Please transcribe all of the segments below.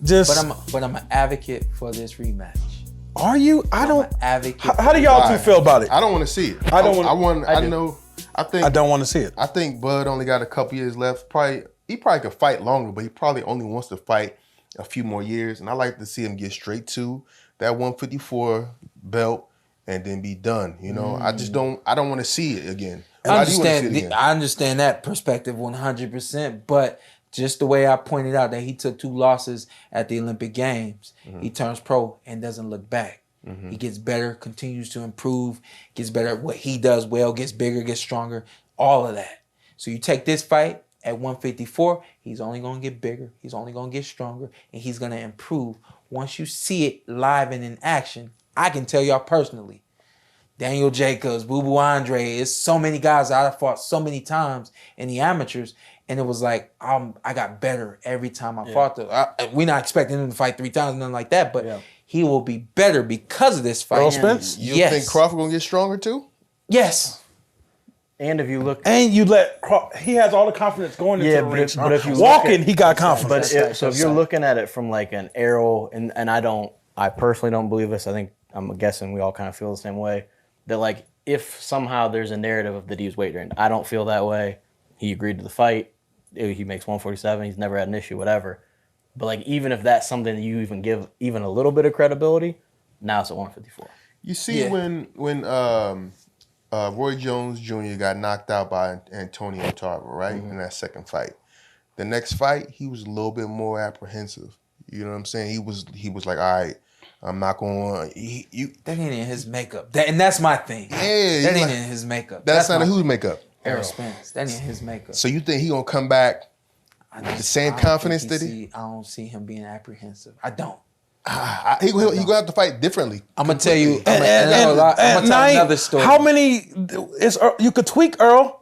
But I'm an advocate for this rematch. Are you? I don't. Advocate. How do y'all two feel about it? I don't want to see it. I don't want. I don't want to see it. I think Bud only got a couple years left. He probably could fight longer, but he probably only wants to fight a few more years. And I like to see him get straight to that 154 belt and then be done. You know, I don't want to see it again. I understand that perspective 100%, but just the way I pointed out that he took 2 losses at the Olympic Games, he turns pro and doesn't look back. He gets better, continues to improve, gets better at what he does well, gets bigger, gets stronger, all of that. So you take this fight at 154, he's only going to get bigger, he's only going to get stronger, and he's going to improve. Once you see it live and in action, I can tell y'all personally, Daniel Jacobs, Boo Boo Andre, it's so many guys that I fought so many times in the amateurs, and it was like, I got better every time I fought them. We're not expecting him to fight 3 times, nothing like that, but he will be better because of this fight. Errol Spence? You think Crawford going to get stronger too? Yes. And if you look... And you he has all the confidence going into the ring. But if you walking, he got confidence. But if you're looking at it from like an Errol, and I personally don't believe this, I'm guessing we all kind of feel the same way, that like if somehow there's a narrative that he was weight drained, I don't feel that way. He agreed to the fight. He makes 147. He's never had an issue, whatever. But like even if that's something that you even give even a little bit of credibility, now it's at 154. You see when Roy Jones Jr. got knocked out by Antonio Tarver, right? In that second fight. The next fight, he was a little bit more apprehensive. You know what I'm saying? He was like, all right, I'm not going to... That ain't in his makeup. And that's my thing. Yeah. That ain't in his makeup. That's not in whose makeup? Errol Spence. That ain't in his makeup. So you think he going to come back with the same confidence that he... I don't see him being apprehensive. I don't. He going to have to fight differently. I'm going to tell you... I'm going to tell another story. How many... you could tweak Earl,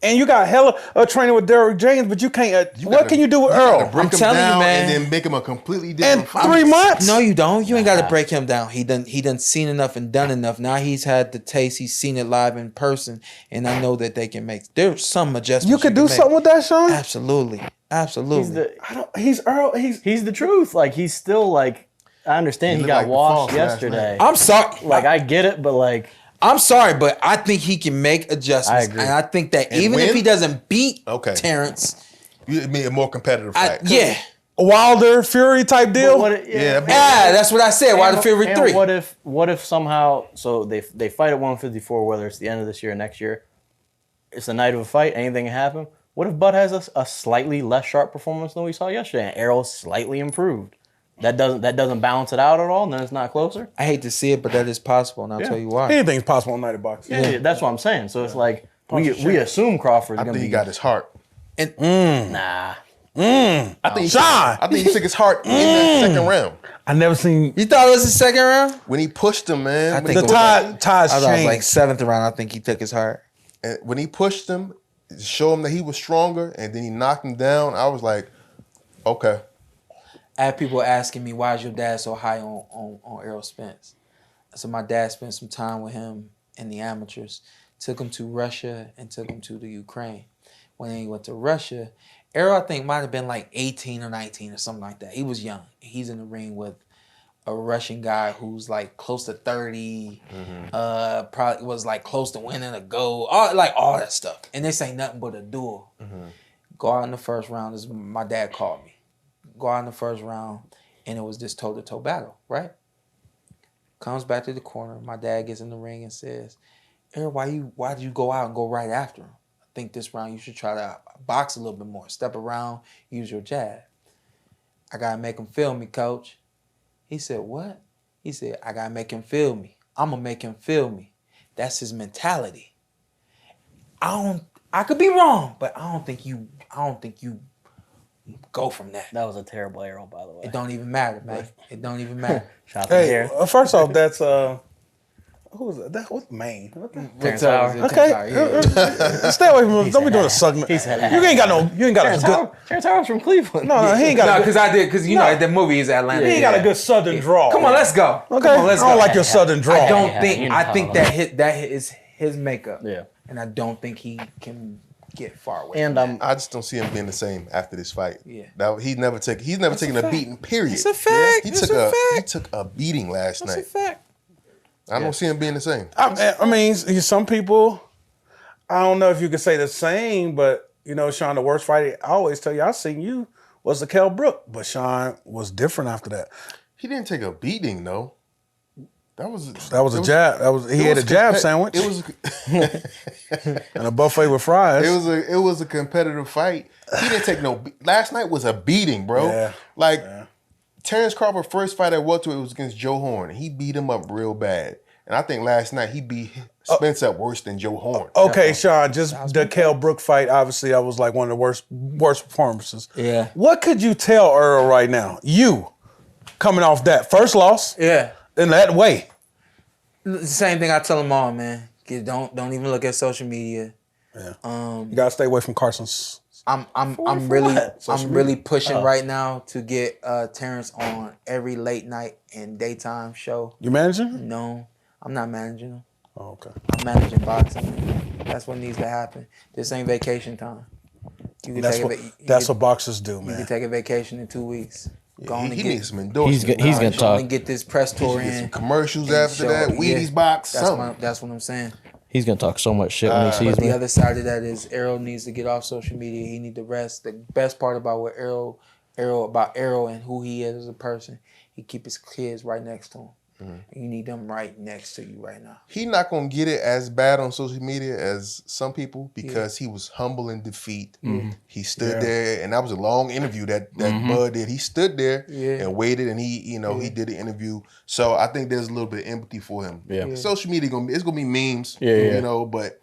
and you got hella training with Derrick James, but you can't... what can you do with Earl? I'm telling you, man. And then make him a completely different fight. 3 months? No, you don't. You ain't got to break him down. He done seen enough and done enough. Now he's had the taste. He's seen it live in person, and I know that they can make... There's some adjustments you could do something with that, Shawn? Absolutely. He's Earl. He's the truth. Like, he's still like... I understand he got washed yesterday. I'm sorry. Like, I get it, but like... I'm sorry, but I think he can make adjustments. I agree. And I think that even if he doesn't beat Terrence... You mean a more competitive fight. Wilder, Fury type deal? That's what I said. Wilder, Fury 3. What if somehow... So they fight at 154, whether it's the end of this year or next year. It's the night of a fight. Anything can happen. What if Bud has a slightly less sharp performance than we saw yesterday, and Errol's slightly improved? That doesn't balance it out at all, and then it's not closer. I hate to see it, but that is possible, and I'll tell you why. Anything's possible on night of boxing. Yeah, that's what I'm saying. So it's like we assume Crawford's going to be... I think he got his heart. And nah. I think he took his heart in that second round. I never seen... You thought it was the second round? When he pushed him, man. I think the ties I thought it was changed. like 7th round. I think he took his heart. And when he pushed him, to show him that he was stronger, and then he knocked him down, I was like, okay. I had people asking me, why is your dad so high on Errol Spence? So my dad spent some time with him in the amateurs, took him to Russia and took him to the Ukraine. When he went to Russia, Errol, I think, might have been like 18 or 19 or something like that. He was young. He's in the ring with a Russian guy who's like close to 30, probably was like close to winning a gold, all that stuff. And this ain't nothing but a duel. Go out in the first round, as my dad called me. Go out in the first round, and it was this toe-to-toe battle, right? Comes back to the corner. My dad gets in the ring and says, Errol, why did you go out and go right after him? I think this round you should try to box a little bit more. Step around, use your jab. I got to make him feel me, coach. He said, what? He said, I got to make him feel me. I'm going to make him feel me. That's his mentality. I could be wrong, but I don't think you go from that. That was a terrible arrow, by the way. It don't even matter, man. It don't even matter. Shout out to here. First off, that's who was that? What's Maine? Terrence Howard. Okay, stay away from him. Don't be doing a segment. You ain't got a good. Terrence Howard's from Cleveland. No, he ain't got. Because you know the movie is Atlanta. He ain't got a good Southern draw. Come on, let's go. Okay, I don't like your Southern draw. I think that is his makeup. Yeah, and I don't think he can get far away. And from that. I just don't see him being the same after this fight. Yeah. He's never taken a beating. Period. It's a fact. He It's took a beating last That's night. a fact. I don't see him being the same. I mean, some people, I don't know if you could say the same, but Shawn, the worst fight I always tell you I seen you was the Kell Brook, but Shawn was different after that. He didn't take a beating though. That was a jab. He had a jab sandwich. It was and a buffet with fries. it was a competitive fight. He didn't take no. Last night was a beating, bro. Yeah. Terrence Crawford first fight at welterweight was against Joe Horn. He beat him up real bad, and I think last night he beat Spence up worse than Joe Horn. Okay, Shawn, just the Kell Brook fight. Obviously, that was like one of the worst performances. Yeah. What could you tell Earl right now? You coming off that first loss. Yeah. In that way. The same thing I tell them all, man. Don't even look at social media. Yeah. You gotta stay away from Carson's. I'm really pushing right now to get Terrence on every late night and daytime show. You managing? No, I'm not managing him. Oh, okay. I'm managing boxing. That's what needs to happen. This ain't vacation time. You can That's what boxers do, man. You can take a vacation in 2 weeks. He needs some endorsements. He's gonna talk. And get this press tour in. Some commercials after that. Wheaties box. That's what I'm saying. He's gonna talk so much shit when he sees But me. the other side of that is Errol needs to get off social media. He needs to rest. The best part about what Errol and who he is as a person, he keep his kids right next to him. And you need them right next to you right now. He's not gonna get it as bad on social media as some people because he was humble in defeat. He stood there, and that was a long interview that Bud did. He stood there and waited, and he he did the interview. So I think there's a little bit of empathy for him. Social media it's gonna be memes, but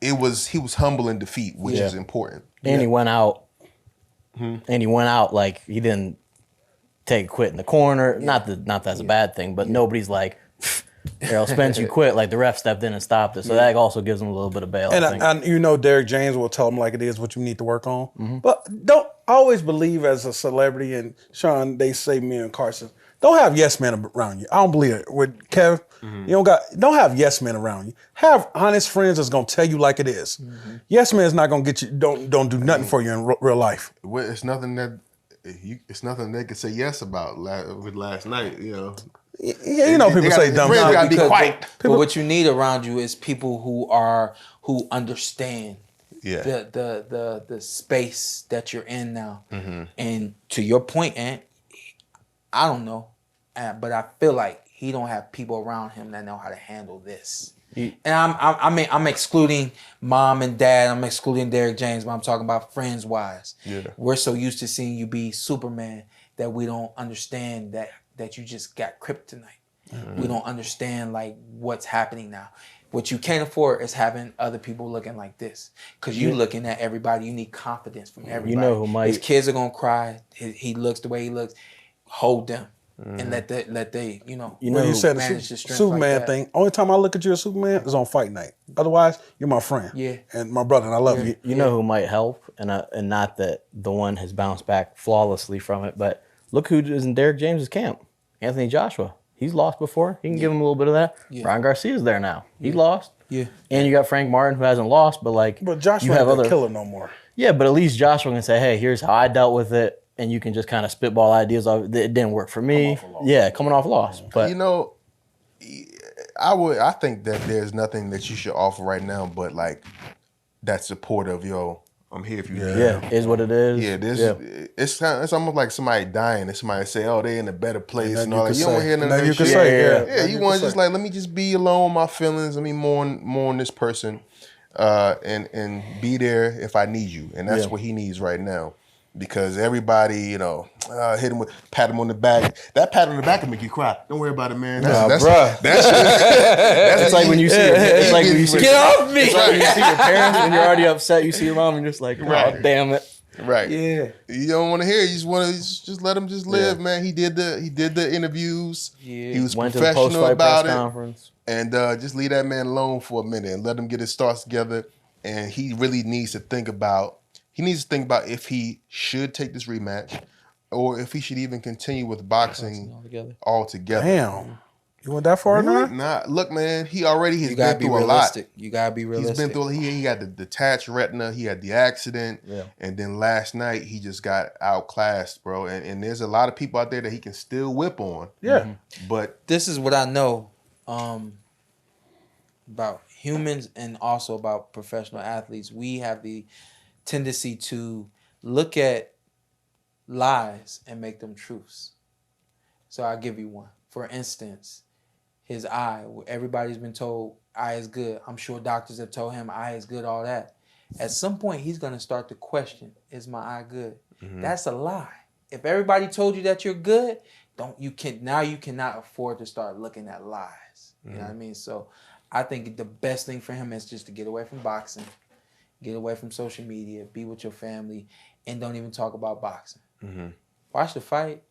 he was humble in defeat, which is important. And he went out. And he went out like he didn't take a quit in the corner. Not that that's a bad thing, but nobody's like, Errol Spence, you quit. Like the ref stepped in and stopped it. So that also gives him a little bit of bail. And Derek James will tell him like it is what you need to work on. But don't always believe as a celebrity, and Shawn, they say me and Carson, don't have yes men around you. I don't believe it. With Kev, you don't have yes men around you. Have honest friends that's gonna tell you like it is. Yes man is not gonna get you. Don't do nothing for you in real life. Well, it's nothing they could say yes about with last night, Yeah, people say dumb shit. shit. Gotta be quiet. But what you need around you is people who understand the space that you're in now. And to your point, Ant, I don't know, but I feel like he don't have people around him that know how to handle this. And I'm excluding mom and dad. I'm excluding Derek James, but I'm talking about friends wise. We're so used to seeing you be Superman that we don't understand that you just got kryptonite. We don't understand like what's happening now. What you can't afford is having other people looking like this. Because you looking at everybody, you need confidence from everybody. You know who might. His kids are gonna cry. He looks the way he looks. Hold them. And let they you said the Superman like thing. Only time I look at you as Superman is on fight night. Otherwise, you're my friend. Yeah. And my brother, and I love you. You know who might help, and not that the one has bounced back flawlessly from it, but look who is in Derek James's camp. Anthony Joshua. He's lost before. He can give him a little bit of that. Brian Garcia's there now. He lost. Yeah. And you got Frank Martin who hasn't lost, but Joshua you have ain't the other killer no more. Yeah, but at least Joshua can say, hey, here's how I dealt with it. And you can just kind of spitball ideas of it didn't work for me. Coming off a loss. But I think that there's nothing that you should offer right now, but like that support of I'm here if you need it is what it is. It's almost like somebody dying and somebody say, oh, they in a better place and all that. You don't hear none of that you can shit. say, you want to just like, let me just be alone with my feelings. Let me mourn this person and be there if I need you. And that's what he needs right now. Because everybody, hit him with, pat him on the back. That pat on the back will make you cry. Don't worry about it, man. That's like when you see it's like when you see get off me. It's like when you see your parents and you're already upset. You see your mom and you're just like, oh, damn it. Right. Yeah. You don't want to hear it. You just want to just let him just live, man. He did the interviews. Yeah. He was went professional to the post-fight about press it. conference. And just leave that man alone for a minute and let him get his thoughts together. And he really needs to think about if he should take this rematch or if he should even continue with boxing altogether. Damn. You went that far now? Nah, look, man, he already has You gotta been be through a lot. realistic. You gotta be realistic. He's been through. He had the detached retina. He had the accident, Yeah. and then last night he just got outclassed, bro. And there's a lot of people out there that he can still whip on. Yeah. But This is what I know about humans and also about professional athletes. We have the tendency to look at lies and make them truths. So I'll give you one. For instance, his eye. Everybody's been told eye is good. I'm sure doctors have told him eye is good, all that. At some point, he's going to start to question, is my eye good? That's a lie. If everybody told you that you're good, you cannot afford to start looking at lies. You know what I mean? So I think the best thing for him is just to get away from boxing, get away from social media, be with your family, and don't even talk about boxing. Watch the fight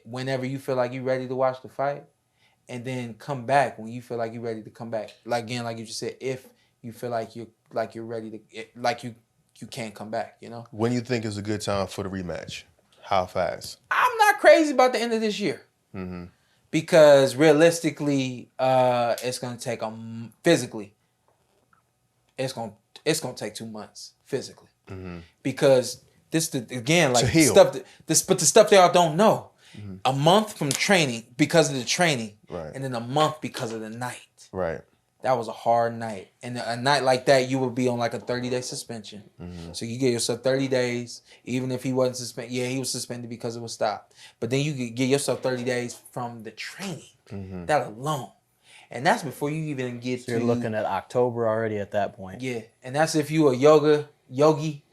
whenever you feel like you're ready to watch the fight, and then come back when you feel like you're ready to come back. Like you just said, if you feel like you're ready to, you can't come back. You know. when you think is a good time for the rematch? How fast? I'm not crazy about the end of this year. Because realistically, it's gonna take physically. It's gonna take 2 months physically. Because again, like heal. but the stuff they all don't know. A month from training because of the training, Right. and then a month because of the night. Right. That was a hard night. And a night like that, you would be on like a 30-day suspension. So you get yourself 30 days, even if he wasn't suspended. Yeah, he was suspended because it was stopped. But then you could get yourself 30 days from the training. That alone. And that's before you even get So you're looking at October already at that point. Yeah. And that's if you a yogi,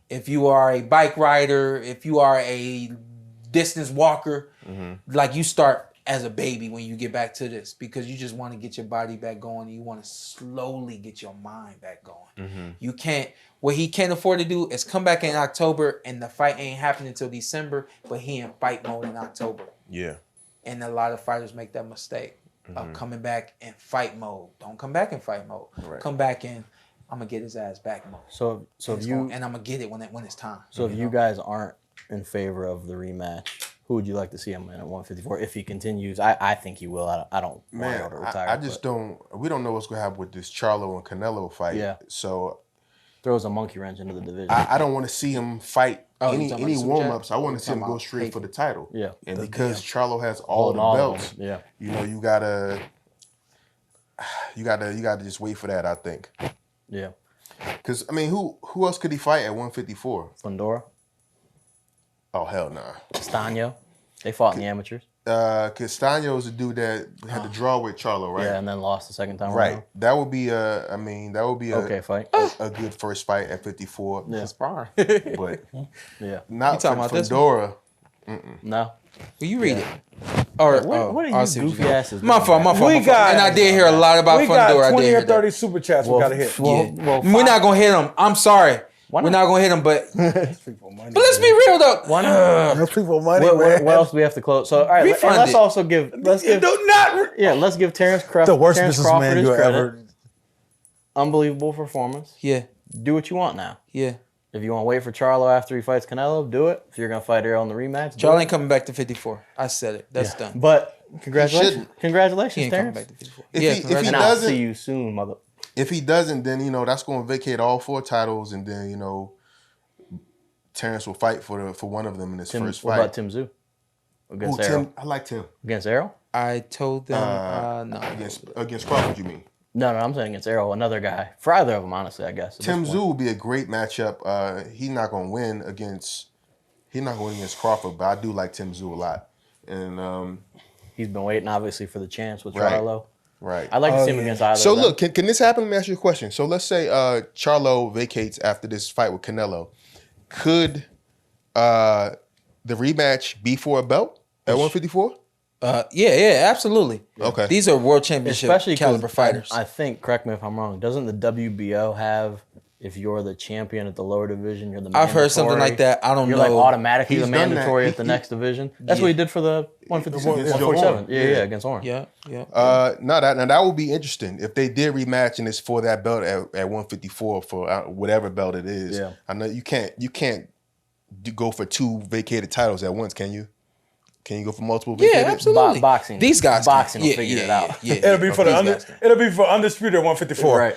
if you are a bike rider, if you are a distance walker, like you start as a baby when you get back to this, because you just want to get your body back going and you want to slowly get your mind back going. You can't, what he can't afford to do is come back in October and the fight ain't happening until December, but he in fight mode in October. Yeah. And a lot of fighters make that mistake of coming back in fight mode. Don't come back in fight mode. Right. Come back in, I'm going to get his ass back mode. So if you and I'm going to get it when it's time. So if you guys aren't in favor of the rematch, who would you like to see him in at 154 if he continues? I think he will. I don't want him to retire. I just don't. We don't know what's gonna happen with this Charlo and Canelo fight. Yeah. So throws a monkey wrench into the division. I don't want to see him fight you talking about any Super warm Jab? ups. I want to see him talking go about straight for Hafey? the title. Yeah. And because Charlo has all the of belts, them. Yeah. you know, you gotta just wait for that. I think. Yeah. Because I mean, who else could he fight at 154? Fundora, Oh hell nah. Stanio, they fought in the amateurs. Castaño is the dude that had to draw with Charlo, right? Yeah, and then lost the second time Right. around. That would be Okay, fight. a good first fight at 54. Yeah. Sparring. But Yeah. not talking about this Fedora. No. Will you read it? Or What are I'll you see what you goofy got. asses My doing, fault. man? And I did hear a lot about We Fundora. got I 20 did hear or that. 30 super chats we got to hit. Well, We're not gonna hit him. I'm sorry. Why We're not? not gonna hit him, but People money, but let's be real though. Why not? There's people money, What man. else do we have to close? So all right, Refund let's it. also give let's give Terrence Crawford the worst Terrence Crawford businessman his you credit. ever. Unbelievable performance. Yeah, Do what you want now. yeah. If you want to wait for Charlo after he fights Canelo, do it. If you're gonna fight Errol in the rematch, do Charlie it. ain't coming back to 54. I said it. That's done. But congratulations, shouldn't. He congratulations, ain't coming Terrence. back to 54. If Yeah, he congratulations. And I'll doesn't- see you soon, mother. If he doesn't, then that's going to vacate all 4 titles, and then Terrence will fight for one of them in his first What fight. about Tim Tszyu against Errol? Tim, I like Tim Against Errol? I told them no. against Crawford. You mean? No, I'm saying against Errol, another guy. For either of them, honestly, I guess. at Tim this point. Tszyu would be a great matchup. He's not going to win against Crawford, but I do like Tim Tszyu a lot. And He's been waiting, obviously, for the chance with Right. Charlo. right. I'd like to see him against either So of them. look, can this happen? Let me ask you a question. So let's say Charlo vacates after this fight with Canelo. Could the rematch be for a belt at 154? Yeah, absolutely. Okay. These are world championship Especially caliber because fighters. I think, correct me if I'm wrong, doesn't the WBO have, if you're the champion at the lower division, you're the mandatory? I've heard something like that. I don't You're know. like automatically He's the done that. mandatory at the next division. That's what he did for the 157, Against 147. Oren. Yeah, against Oren. Yeah. Now that would be interesting if they did rematch and it's for that belt at 154 for whatever belt it is. Yeah. I know you can't go for 2 vacated titles at once, can you? Can you go for multiple? Big Yeah, hitters? absolutely. Boxing. These guys, Boxing will can. figure it out. Yeah, It'll be for These guys can. it'll be for undisputed 154. Right.